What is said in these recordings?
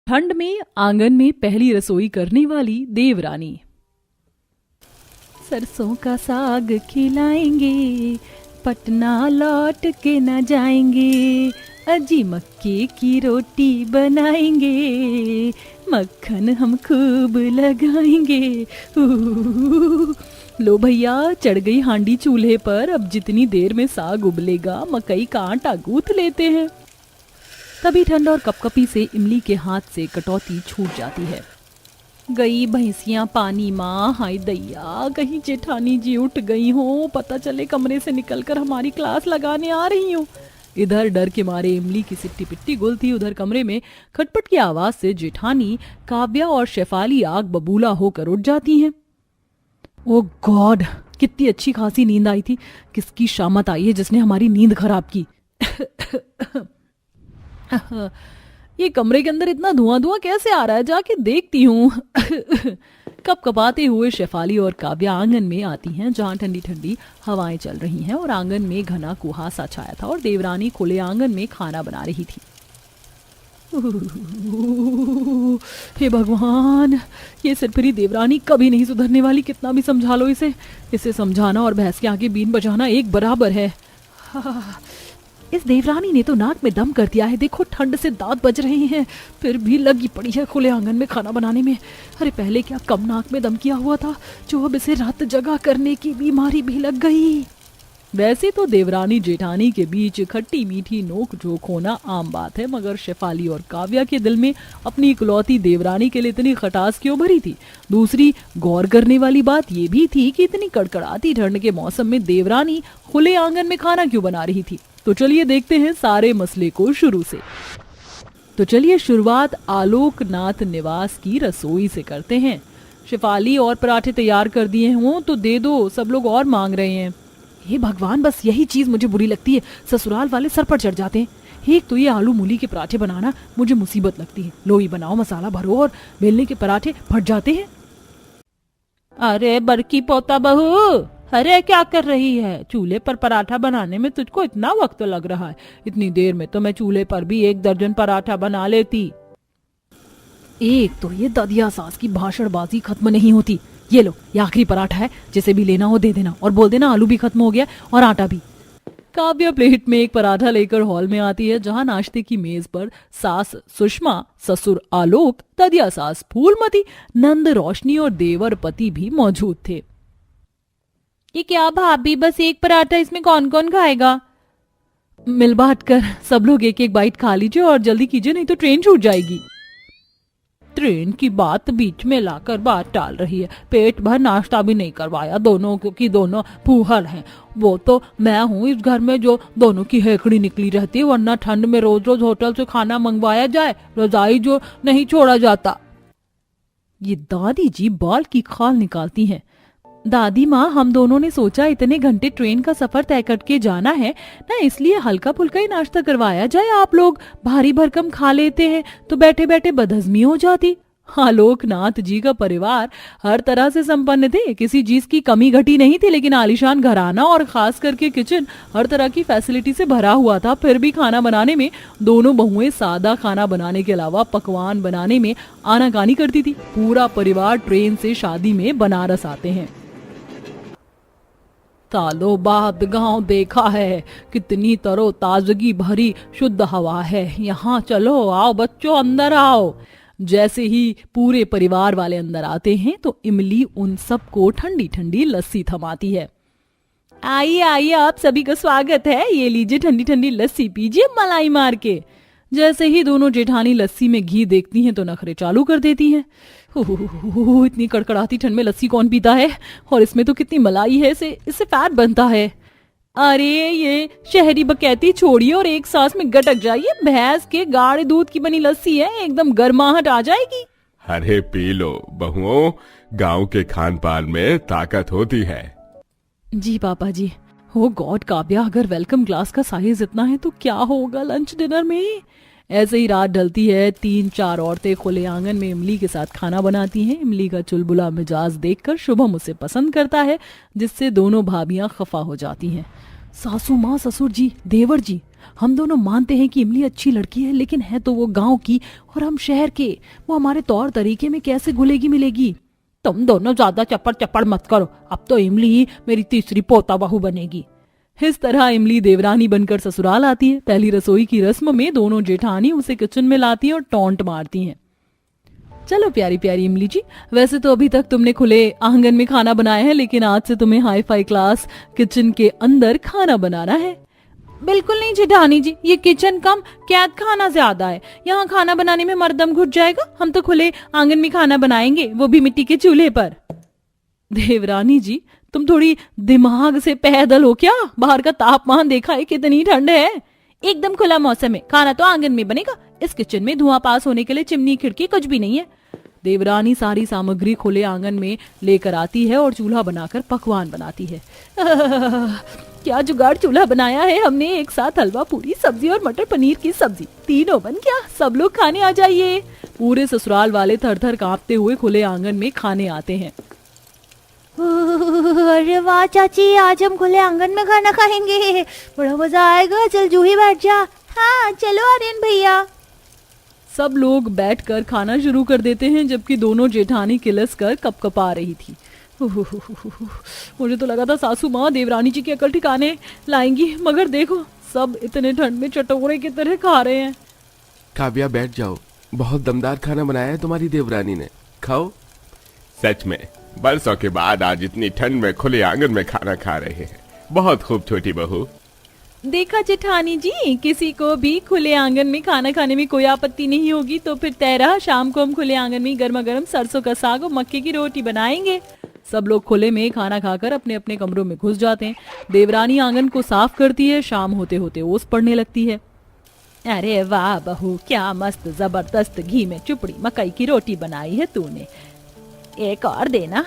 ठंड में आंगन में पहली रसोई करने वाली देवरानी। सरसों का साग खिलाएंगे, पटना लौट के न जाएंगे, अजी मक्के की रोटी बनाएंगे, मक्खन हम खूब लगाएंगे। लो भैया, चढ़ गई हांडी चूल्हे पर। अब जितनी देर में साग उबलेगा मकई का आटा गूंथ लेते हैं। तभी ठंड और कपकपी से इमली के हाथ से कटौती छूट जाती है। गई भैंसियां पानी माँ, हाय दैया, कहीं जेठानी जी उठ गई हो, पता चले कमरे से निकलकर हमारी क्लास लगाने आ रही हो। इधर डर के मारे इमली की सिट्टी पिट्टी गुलती, उधर कमरे में खटपट की आवाज से जेठानी, काव्या और शेफाली आग बबूला होकर उठ जाती हैं। ओ गॉड, कितनी अच्छी खासी नींद आई थी। किसकी शामत आई है जिसने हमारी नींद खराब की। ये कमरे के अंदर इतना धुआं धुआं कैसे आ रहा है, जाके देखती हूँ। कपकपाते हुए शेफाली और काव्या आंगन में आती हैं, जहाँ ठंडी ठंडी हवाएं चल रही हैं और आंगन में घना कुहासा छाया था और देवरानी खुले आंगन में खाना बना रही थी। हे भगवान, ये सिरफिरी देवरानी कभी नहीं सुधरने वाली। कितना भी समझा लो इसे समझाना और भैंस के आगे बीन बजाना एक बराबर है। इस देवरानी ने तो नाक में दम कर दिया है। देखो, ठंड से दांत बज रहे हैं, फिर भी लगी पड़ी है खुले आंगन में खाना बनाने में। अरे पहले क्या कम नाक में दम किया हुआ था, जो अब इसे रात जगा करने की बीमारी भी लग गई। वैसे तो देवरानी जेठानी के बीच खट्टी मीठी नोक झोंक होना आम बात है, मगर शेफाली और काव्या के दिल में अपनी इकलौती देवरानी के लिए इतनी खटास क्यों भरी थी। दूसरी गौर करने वाली बात ये भी थी कि इतनी कड़कड़ाती ठंड के मौसम में देवरानी खुले आंगन में खाना क्यों बना रही थी। तो चलिए देखते हैं सारे मसले को शुरू से। तो चलिए शुरुआत आलोकनाथ निवास की रसोई से करते हैं। शेफाली, और पराठे तैयार कर दिए हों तो दे दो, सब लोग और मांग रहे हैं। हे भगवान, बस यही चीज मुझे बुरी लगती है, ससुराल वाले सर पर चढ़ जाते हैं। एक तो ये आलू मूली के पराठे बनाना मुझे मुसीबत लगती है। लो ये बनाओ, मसाला भरो और बेलने के पराठे फट जाते हैं। अरे बड़की पोता बहू, अरे क्या कर रही है? चूल्हे पर पराठा बनाने में तुझको इतना वक्त लग रहा है? इतनी देर में तो मैं चूल्हे पर भी 1 दर्जन पराठा बना लेती। एक तो ये ददिया सास की भाषणबाजी खत्म नहीं होती। ये लो, ये आखिरी पराठा है, जिसे भी लेना हो दे देना, और बोल देना आलू भी खत्म हो गया और आटा भी। काव्या प्लेट में एक पराठा लेकर हॉल में आती है, जहां नाश्ते की मेज पर सास सुषमा, ससुर आलोक, ददिया सास फूलमती, नंद रोशनी और देवर पति भी मौजूद थे। ये क्या भाभी, बस एक पराठा, इसमें कौन कौन खाएगा? मिल बांट कर सब लोग एक एक बाइट खा लीजिए और जल्दी कीजिए, नहीं तो ट्रेन छूट जाएगी। ट्रेन की बात बीच में लाकर बात टाल रही है। पेट भर नाश्ता भी नहीं करवाया दोनों, क्योंकि दोनों फूहड़ हैं। वो तो मैं हूँ इस घर में जो दोनों की हेकड़ी निकली रहती है, वरना ठंड में रोज रोज होटल से खाना मंगवाया जाए, रजाई जो नहीं छोड़ा जाता। ये दादी जी बाल की खाल निकालती हैं। दादी माँ, हम दोनों ने सोचा इतने घंटे ट्रेन का सफर तय करके जाना है ना, इसलिए हल्का फुल्का ही नाश्ता करवाया जाए। आप लोग भारी भरकम खा लेते हैं तो बैठे बैठे बदहजमी हो जाती। आलोकनाथ जी का परिवार हर तरह से संपन्न थे, किसी चीज की कमी घटी नहीं थी, लेकिन आलीशान घराना और खास करके किचन हर तरह की फैसिलिटी से भरा हुआ था। फिर भी खाना बनाने में दोनों बहुएं सादा खाना बनाने के अलावा पकवान बनाने में आनाकानी करती थी। पूरा परिवार ट्रेन से शादी में बनारस आते हैं। सालों बाद गांव देखा है, कितनी तरोताजगी भरी शुद्ध हवा है यहाँ। चलो आओ बच्चों, अंदर आओ। जैसे ही पूरे परिवार वाले अंदर आते हैं तो इमली उन सबको ठंडी ठंडी लस्सी थमाती है। आइए आइए, आप सभी का स्वागत है, ये लीजिए ठंडी ठंडी लस्सी पीजिए मलाई मार के। जैसे ही दोनों जेठानी लस्सी में घी देखती हैं तो नखरे चालू कर देती हैं। इतनी कड़कड़ाती ठंड में लस्सी कौन पीता है, और इसमें तो कितनी मलाई है, इससे फैट बनता है। अरे ये शहरी बकैती छोड़िए और एक सांस में गटक जाइए। भैंस के गाढ़े दूध की बनी लस्सी है, एकदम गर्माहट आ जाएगी। अरे पी लो बहुओं, गांव के खान पान में ताकत होती है। जी पापा जी। हो गॉड काव्या, अगर वेलकम ग्लास का साइज इतना है तो क्या होगा लंच डिनर में। ऐसे ही रात ढलती है। 3-4 औरतें खुले आंगन में इमली के साथ खाना बनाती हैं। इमली का चुलबुला मिजाज देखकर शुभम उसे पसंद करता है, जिससे दोनों भाभियां खफा हो जाती हैं। सासू माँ, ससुर जी, देवर जी, हम दोनों मानते हैं कि इमली अच्छी लड़की है, लेकिन है तो वो गांव की और हम शहर के। वो हमारे तौर तरीके में कैसे घुलेगी मिलेगी? तुम दोनों ज्यादा चप्पड़ चप्पड़ मत करो, अब तो इमली ही मेरी तीसरी पोता बहू बनेगी। इस तरह इमली देवरानी बनकर ससुराल आती है। पहली रसोई की रस्म में दोनों जेठानी उसे किचन में लाती हैं और टॉन्ट मारती हैं। चलो प्यारी प्यारी इमली जी, वैसे तो अभी तक तुमने खुले आंगन में खाना बनाया है, लेकिन आज से तुम्हें हाई फाई क्लास किचन के अंदर खाना बनाना है। बिल्कुल नहीं जेठानी जी, ये किचन कम कैद खाना ज्यादा है। यहाँ खाना बनाने में मर्दम घुट जाएगा। हम तो खुले आंगन में खाना बनाएंगे, वो भी मिट्टी के चूल्हे पर। देवरानी जी, तुम थोड़ी दिमाग से पैदल हो क्या? बाहर का तापमान देखा है कितनी ठंड है। एकदम खुला मौसम है, खाना तो आंगन में बनेगा। इस किचन में धुआं पास होने के लिए चिमनी खिड़की कुछ भी नहीं है। देवरानी सारी सामग्री खुले आंगन में लेकर आती है और चूल्हा बनाकर पकवान बनाती है। क्या जुगाड़ चूल्हा बनाया है हमने! एक साथ हलवा पूरी सब्जी और मटर पनीर की सब्जी, तीनों बन क्या? सब लोग खाने आ जाइए। पूरे ससुराल वाले थर थर कांपते हुए खुले आंगन में खाने आते हैं। अरे वाह चाची, आज हम खुले आंगन में खाना खाएंगे, बड़ा मजा आएगा। चल जूही बैठ जा। हाँ चलो आर्यन भैया। सब लोग बैठकर खाना शुरू कर देते हैं, जबकि दोनों जेठानी किलस कर कपकपा रही थी। मुझे तो लगा था सासू माँ देवरानी जी की अकल ठिकाने लाएंगी, मगर देखो सब इतने ठंड में चटोरे की तरह खा रहे हैं। काव्या बैठ जाओ, बहुत दमदार खाना बनाया है तुम्हारी देवरानी ने, खाओ। सच में बरसों के बाद आज इतनी ठंड में खुले आंगन में खाना खा रहे हैं। बहुत खूब छोटी बहू। देखा जेठानी जी, किसी को भी खुले आंगन में खाना खाने में कोई आपत्ति नहीं होगी तो फिर तेरा शाम को हम खुले आंगन में गर्मा गर्म सरसों का साग और मक्के की रोटी बनाएंगे। सब लोग खुले में खाना खाकर अपने अपने कमरों में घुस जाते हैं। देवरानी आंगन को साफ करती है। शाम होते होते ओस पड़ने लगती है। अरे वाह बहू, क्या मस्त जबरदस्त घी में चुपड़ी मकई की रोटी बनाई है तूने, एक और देना।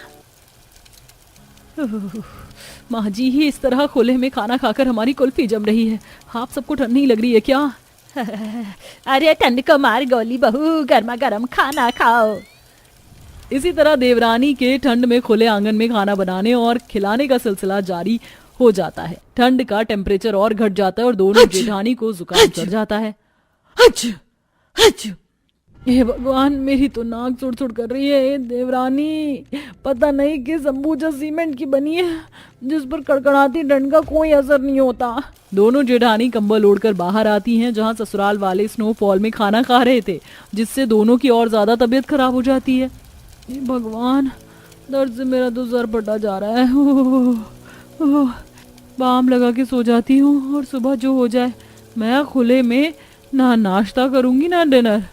माँ जी ही इस तरह खुले में खाना खाकर हमारी कुल्फी जम रही है। आप सबको ठंड नहीं लग रही है क्या? अरे ठंड को मार गोली बहू, गर्मा गर्म खाना खाओ। इसी तरह देवरानी के ठंड में खुले आंगन में खाना बनाने और खिलाने का सिलसिला जारी हो जाता है। ठंड का टेम्परेचर और घट जाता है और दोनों जेठानी को जुकाम चढ़ जाता है। हे भगवान, मेरी तो नाक सुड़ सुड़ कर रही है। देवरानी पता नहीं किस अंबुजा सीमेंट की बनी है, जिस पर कड़कड़ाती ठंड का कोई असर नहीं होता। दोनों जेठानी कंबल ओढ़कर बाहर आती हैं, जहां ससुराल वाले स्नोफॉल में खाना खा रहे थे, जिससे दोनों की और ज्यादा तबीयत खराब हो जाती है। हे भगवान, दर्द से मेरा तो सर फटा जा रहा है। बाम लगा के सो जाती हूँ और सुबह जो हो जाए। मैं खुले में ना नाश्ता करूंगी ना डिनर।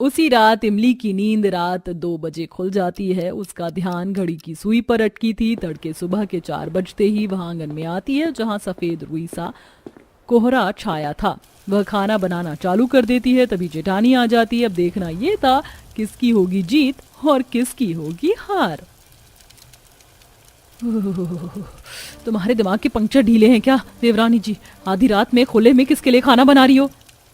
उसी रात इमली की नींद रात 2 बजे खुल जाती है। उसका ध्यान घड़ी की सुई पर अटकी थी। तड़के सुबह के 4 बजते ही वह आंगन में आती है, जहां सफेद रुई सा कोहरा छाया था। वह खाना बनाना चालू कर देती है। तभी जेठानी आ जाती है। अब देखना ये था किसकी होगी जीत और किसकी होगी हार। तुम्हारे दिमाग के पंक्चर ढीले हैं क्या देवरानी जी? आधी रात में खुले में किसके लिए खाना बना रही हो?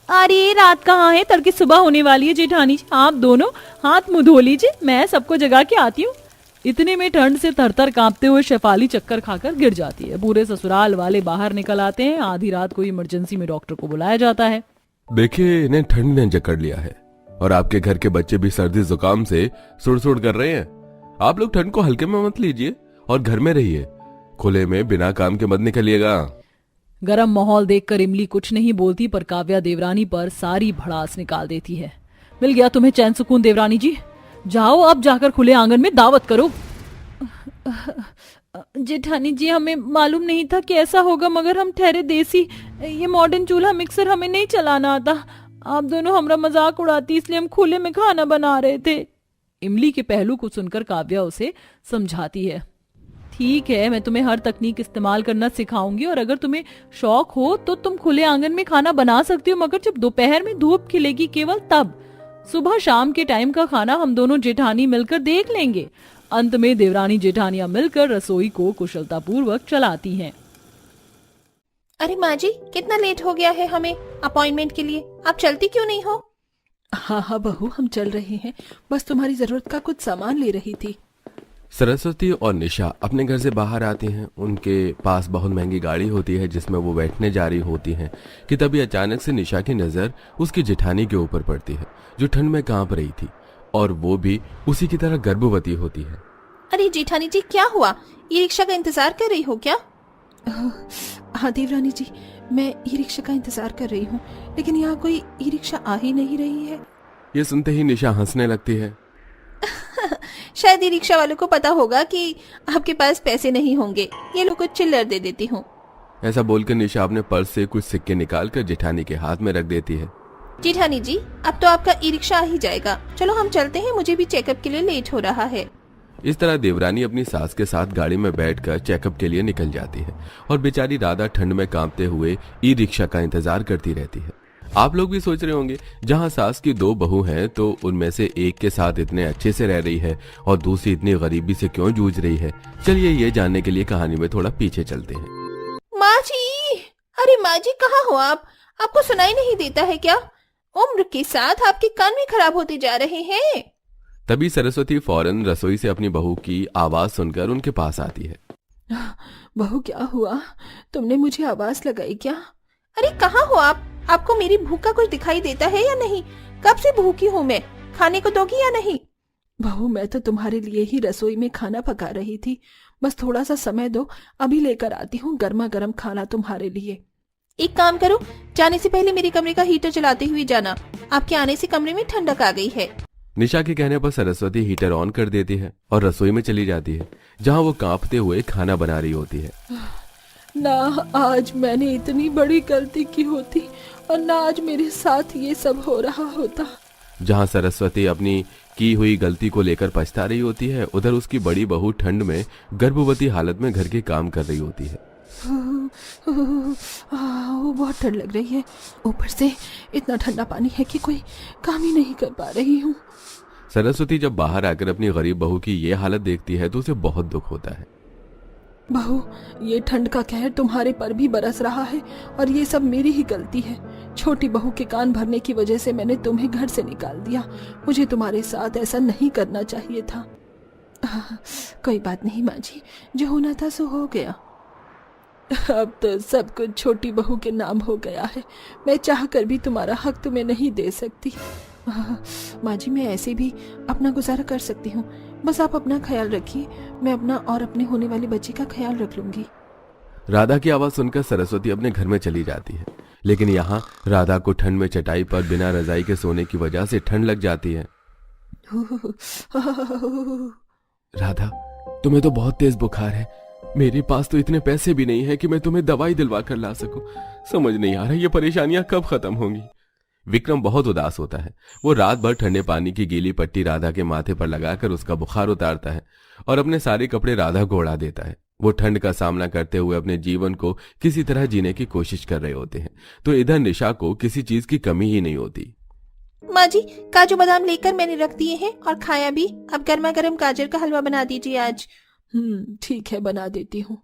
अरे रात कहाँ है, तड़के सुबह होने वाली है जेठानी जी। आप दोनों हाथ मुंह धो लीजिए, मैं सबको जगा के आती हूँ। इतने में ठंड से थरथर कांपते हुए शेफाली चक्कर खाकर गिर जाती है। पूरे ससुराल वाले बाहर निकल आते हैं। आधी रात को इमरजेंसी में डॉक्टर को बुलाया जाता है। देखिए, इन्हें ठंड ने जकड़ लिया है और आपके घर के बच्चे भी सर्दी जुकाम से सुड़-सुड़ कर रहे हैं। आप लोग ठंड को हल्के में मत लीजिए और घर में रहिए। खुले में बिना काम के मत निकलिएगा। गरम माहौल देखकर इमली कुछ नहीं बोलती, पर काव्या देवरानी पर सारी भड़ास निकाल देती है। मिल गया तुम्हें चैन सुकून देवरानी जी, जाओ अब जाकर खुले आंगन में दावत करो। जेठानी जी, हमें मालूम नहीं था कि ऐसा होगा, मगर हम ठहरे देसी, ये मॉडर्न चूल्हा मिक्सर हमें नहीं चलाना आता। आप दोनों हमारा मजाक उड़ाती, इसलिए हम खुले में खाना बना रहे थे। इमली के पहलू को सुनकर काव्या उसे समझाती है। ठीक है, मैं तुम्हें हर तकनीक इस्तेमाल करना सिखाऊंगी और अगर तुम्हें शौक हो तो तुम खुले आंगन में खाना बना सकती हो, मगर जब दोपहर में धूप खिलेगी केवल तब। सुबह शाम के टाइम का खाना हम दोनों जेठानी मिलकर देख लेंगे। अंत में देवरानी जेठानियां मिलकर रसोई को कुशलतापूर्वक चलाती हैं। अरे माँ जी, कितना लेट हो गया है हमें अपॉइंटमेंट के लिए, आप चलती क्यों नहीं हो? हाँ हाँ बहू, हम चल रहे हैं, बस तुम्हारी जरूरत का कुछ सामान ले रही थी। सरस्वती और निशा अपने घर से बाहर आती हैं। उनके पास बहुत महंगी गाड़ी होती है जिसमें वो बैठने जा रही होती हैं कि तभी अचानक से निशा की नजर उसकी जेठानी के ऊपर पड़ती है जो ठंड में कांप रही थी और वो भी उसी की तरह गर्भवती होती है। अरे जेठानी जी, क्या हुआ? ई रिक्शा का इंतजार कर रही हो क्या? हाँ देवरानी जी, मैं ई रिक्शा का इंतजार कर रही हूँ, लेकिन यहाँ कोई ई रिक्शा आ ही नहीं रही है। ये सुनते ही निशा हंसने लगती है। शायद ई रिक्शा वालों को पता होगा कि आपके पास पैसे नहीं होंगे, ये लोग को चिल्लर दे देती हूँ। ऐसा बोलकर निशा अपने पर्स से कुछ सिक्के निकालकर जेठानी के हाथ में रख देती है। जेठानी जी, अब तो आपका ई रिक्शा आ ही जाएगा, चलो हम चलते हैं, मुझे भी चेकअप के लिए लेट हो रहा है। इस तरह देवरानी अपनी सास के साथ गाड़ी में बैठकर चेकअप के लिए निकल जाती है और बेचारी राधा ठंड में कांपते हुए ई रिक्शा का इंतजार करती रहती है। आप लोग भी सोच रहे होंगे, जहां सास की 2 बहू हैं तो उनमें से एक के साथ इतने अच्छे से रह रही है और दूसरी इतनी गरीबी से क्यों जूझ रही है। चलिए ये जानने के लिए कहानी में थोड़ा पीछे चलते हैं। माँ जी, अरे माँ जी कहाँ हो आप? आपको सुनाई नहीं देता है क्या? उम्र के साथ आपके कान भी खराब होते जा रहे हैं। तभी सरस्वती फौरन रसोई से अपनी बहू की आवाज सुनकर उनके पास आती है। बहू क्या हुआ? तुमने मुझे आवाज लगाई क्या? अरे कहाँ हो आप? आपको मेरी भूख का कुछ दिखाई देता है या नहीं? कब से भूखी हूँ मैं, खाने को दोगी या नहीं? बहू, मैं तो तुम्हारे लिए ही रसोई में खाना पका रही थी, बस थोड़ा सा समय दो, अभी लेकर आती हूँ गर्मा गर्म खाना तुम्हारे लिए। एक काम करो, जाने से पहले मेरे कमरे का हीटर चलाते हुए जाना, आपके आने से कमरे में ठंडक आ गई है। निशा के कहने पर सरस्वती हीटर ऑन कर देती है और रसोई में चली जाती है जहां वो कांपते हुए खाना बना रही होती है। ना आज मैंने इतनी बड़ी गलती की होती और ना आज मेरे साथ ये सब हो रहा होता। जहां सरस्वती अपनी की हुई गलती को लेकर पछता रही होती है, उधर उसकी बड़ी बहू ठंड में गर्भवती हालत में घर के काम कर रही होती है। वो बहुत ठंड लग रही है, ऊपर से इतना ठंडा पानी है कि कोई काम ही नहीं कर पा रही हूँ। सरस्वती जब बाहर आकर अपनी गरीब बहू की ये हालत देखती है तो उसे बहुत दुख होता है। बहू, ये ठंड का कहर तुम्हारे पर भी बरस रहा है और ये सब मेरी ही गलती है। छोटी बहू के कान भरने की वजह से मैंने तुम्हें घर से निकाल दिया। मुझे तुम्हारे साथ ऐसा नहीं करना चाहिए था। कोई बात नहीं माँ जी, जो होना था सो हो गया। अब तो सब कुछ छोटी बहू के नाम हो गया है। मैं चाहकर भी तुम्हारा हक तुम्हें नहीं दे सकती। माँ जी, मैं ऐसे भी अपना गुजारा कर सकती हूँ, बस आप अपना ख्याल रखिए, मैं अपना और अपने होने वाले बच्चे का ख्याल रख लूंगी। राधा की आवाज सुनकर सरस्वती अपने घर में चली जाती है, लेकिन यहाँ राधा को ठंड में चटाई पर बिना रजाई के सोने की वजह से ठंड लग जाती है। राधा, तुम्हें तो बहुत तेज बुखार है, मेरे पास तो इतने पैसे भी नहीं है कि मैं तुम्हें दवाई दिलवा कर ला सकूं। समझ नहीं आ रहा ये परेशानियां कब खत्म होंगी। विक्रम बहुत उदास होता है। वो रात भर ठंडे पानी की गीली पट्टी राधा के माथे पर लगाकर उसका बुखार उतारता है और अपने सारे कपड़े राधा को उड़ा देता है। वो ठंड का सामना करते हुए अपने जीवन को किसी तरह जीने की कोशिश कर रहे होते हैं, तो इधर निशा को किसी चीज की कमी ही नहीं होती। माँ जी, काजू बादाम लेकर मैंने रख दिए हैं और खाया भी। अब गर्मा गर्म गाजर का हलवा बना दीजिए आज। ठीक है, बना देती हूँ।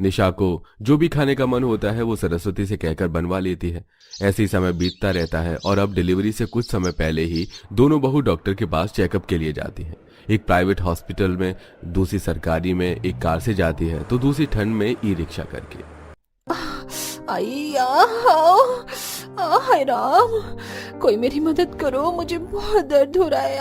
निशा को जो भी खाने का मन होता है वो सरस्वती से कहकर बनवा लेती है। ऐसे ही समय बीतता रहता है और अब डिलीवरी से कुछ समय पहले ही दोनों बहू डॉक्टर के पास चेकअप के लिए जाती हैं। एक प्राइवेट हॉस्पिटल में, दूसरी सरकारी में, एक कार से जाती है तो दूसरी ठंड में ई रिक्शा करके। हाय राम, कोई मेरी मदद करो, मुझे बहुत दर्द हो रहा है।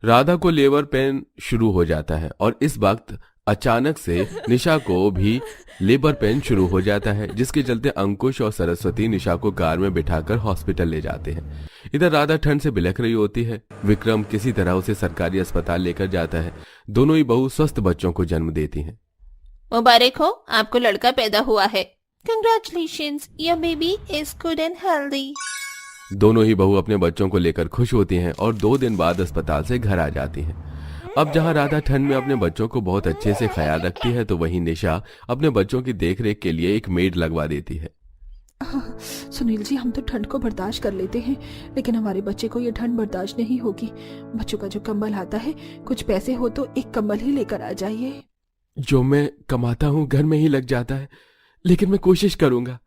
राधा को लेबर पेन शुरू हो जाता है और इस वक्त अचानक से निशा को भी लेबर पेन शुरू हो जाता है, जिसके चलते अंकुश और सरस्वती निशा को कार में बिठाकर हॉस्पिटल ले जाते हैं। इधर राधा ठंड से बिलख रही होती है। विक्रम किसी तरह उसे सरकारी अस्पताल लेकर जाता है। दोनों ही बहू स्वस्थ बच्चों को जन्म देती हैं। मुबारक हो, आपको लड़का पैदा हुआ है। Congratulations, your baby is good and healthy. दोनों ही बहू अपने बच्चों को लेकर खुश होती हैं और 2 दिन बाद अस्पताल से घर आ जाती हैं। अब जहां राधा ठंड में अपने बच्चों को बहुत अच्छे से ख्याल रखती है, तो वहीं निशा अपने बच्चों की देखरेख के लिए एक मेड लगवा देती है। सुनील जी, हम तो ठंड को बर्दाश्त कर लेते हैं, लेकिन हमारे बच्चे को ये ठंड बर्दाश्त नहीं होगी। बच्चों का जो कंबल आता है, कुछ पैसे हो तो एक कंबल ही लेकर आ जाइए। जो मैं कमाता हूँ घर में ही लग जाता है, लेकिन मैं कोशिश करूंगा।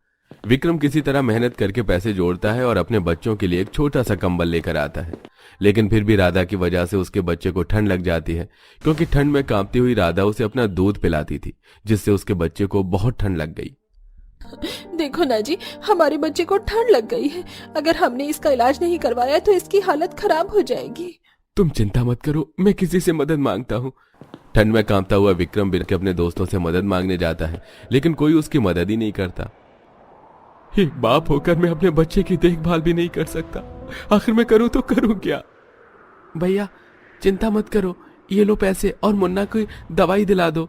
विक्रम किसी तरह मेहनत करके पैसे जोड़ता है और अपने बच्चों के लिए एक छोटा सा कंबल लेकर आता है। लेकिन फिर भी राधा की वजह से उसके बच्चे को ठंड लग जाती है, क्योंकि ठंड में कांपती हुई राधा उसे अपना दूध पिलाती थी, जिससे उसके बच्चे को बहुत ठंड लग गई। देखो ना जी, हमारे बच्चे को ठंड लग गई है। अगर हमने इसका इलाज नहीं करवाया तो इसकी हालत खराब हो जाएगी। तुम चिंता मत करो, मैं किसी से मदद मांगता हूँ। ठंड में कांपता हुआ विक्रम बिल के अपने दोस्तों से मदद मांगने जाता है, लेकिन कोई उसकी मदद ही नहीं करता। एक बाप होकर मैं अपने बच्चे की देखभाल भी नहीं कर सकता, आखिर मैं करूँ तो करूँ क्या? भैया चिंता मत करो, ये लो पैसे और मुन्ना को दवाई दिला दो।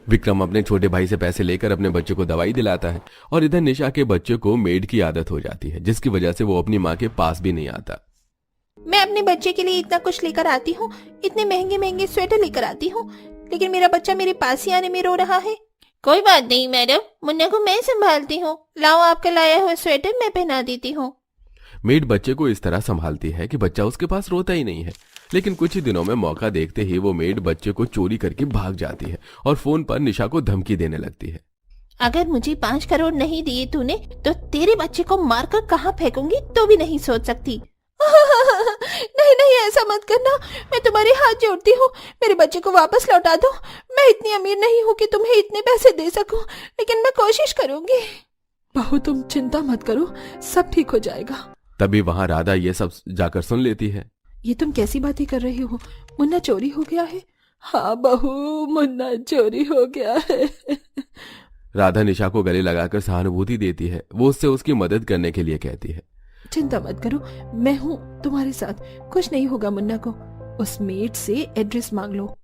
विक्रम अपने छोटे भाई से पैसे लेकर अपने बच्चे को दवाई दिलाता है और इधर निशा के बच्चे को मेड की आदत हो जाती है, जिसकी वजह से वो अपनी माँ के पास भी नहीं आता। मैं अपने बच्चे के लिए इतना कुछ लेकर आती हूँ, इतने महंगे महंगे स्वेटर लेकर आती हूँ, लेकिन मेरा बच्चा मेरे पास ही आने में रो रहा है। कोई बात नहीं मैडम, मुन्ना को मैं संभालती हूँ, लाओ आपका लाया हुआ स्वेटर मैं पहना देती हूँ। मेड बच्चे को इस तरह संभालती है कि बच्चा उसके पास रोता ही नहीं है। लेकिन कुछ ही दिनों में मौका देखते ही वो मेड बच्चे को चोरी करके भाग जाती है और फोन पर निशा को धमकी देने लगती है। अगर मुझे 5 करोड़ नहीं दिए तूने तो तेरे बच्चे को मारकर कहाँ फेंकूंगी तो भी नहीं सोच सकती। नहीं नहीं, ऐसा मत करना, मैं तुम्हारे हाथ जोड़ती हूँ, मेरे बच्चे को वापस लौटा दो। मैं इतनी अमीर नहीं हूँ कि तुम्हें इतने पैसे दे सकूं, लेकिन मैं कोशिश करूंगी। बहू तुम चिंता मत करो, सब ठीक हो जाएगा। तभी वहां राधा ये सब जाकर सुन लेती है। ये तुम कैसी बातें कर रही हो? मुन्ना चोरी हो गया है? हाँ बहू, मुन्ना चोरी हो गया है। राधा निशा को गले लगाकर सहानुभूति देती है। वो उससे उसकी मदद करने के लिए कहती है। चिंता मत करो, मैं हूँ तुम्हारे साथ, कुछ नहीं होगा मुन्ना को। उस मेड से एड्रेस मांग लो।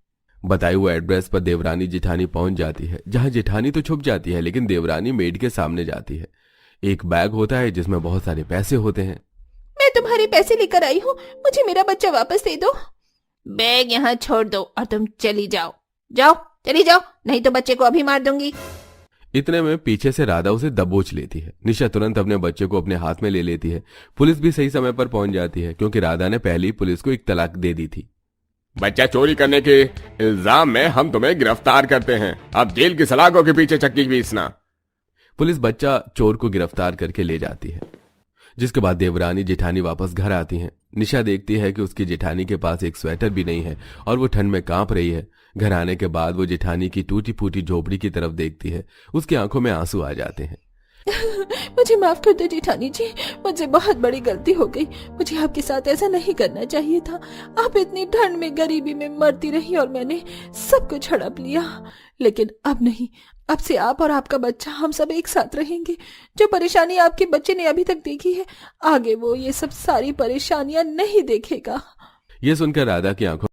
बताए हुए एड्रेस पर देवरानी जेठानी पहुंच जाती है, जहां जेठानी तो छुप जाती है, लेकिन देवरानी मेड के सामने जाती है। एक बैग होता है जिसमें बहुत सारे पैसे होते हैं। मैं तुम्हारे पैसे लेकर आई हूँ, मुझे मेरा बच्चा वापस दे दो। बैग यहाँ छोड़ दो और तुम चली जाओ, चली जाओ, नहीं तो बच्चे को अभी मार दूंगी। इतने में पीछे से राधा उसे दबोच लेती है। निशा तुरंत अपने बच्चे को अपने हाथ में ले लेती है। पुलिस भी सही समय पर पहुंच जाती है, क्योंकि राधा ने पहले ही पुलिस को एक तलाक दे दी थी। बच्चा चोरी करने के इल्जाम में हम तुम्हें गिरफ्तार करते हैं, अब जेल की सलाखों के पीछे चक्की पीसना। पुलिस बच्चा चोर को गिरफ्तार करके ले जाती है। जिसके बाद देवरानी जेठानी वापस घर आती हैं। निशा देखती है कि उसकी जेठानी के पास एक स्वेटर भी नहीं है और वो ठंड में कांप रही है। घर आने के बाद वो जेठानी की टूटी फूटी झोपड़ी की तरफ देखती है। उसकी आंखों में आंसू आ जाते हैं। मुझे माफ कर दो जेठानी जी, मुझसे बहुत बड़ी गलती हो गई। मुझे आपके साथ ऐसा नहीं करना चाहिए था। आप इतनी ठंड में गरीबी में मरती रही और मैंने सब कुछ हड़प लिया। लेकिन अब नहीं, अब से आप और आपका बच्चा हम सब एक साथ रहेंगे। जो परेशानी आपके बच्चे ने अभी तक देखी है, आगे वो ये सब सारी परेशानियां नहीं देखेगा। ये सुनकर राधा की आंखों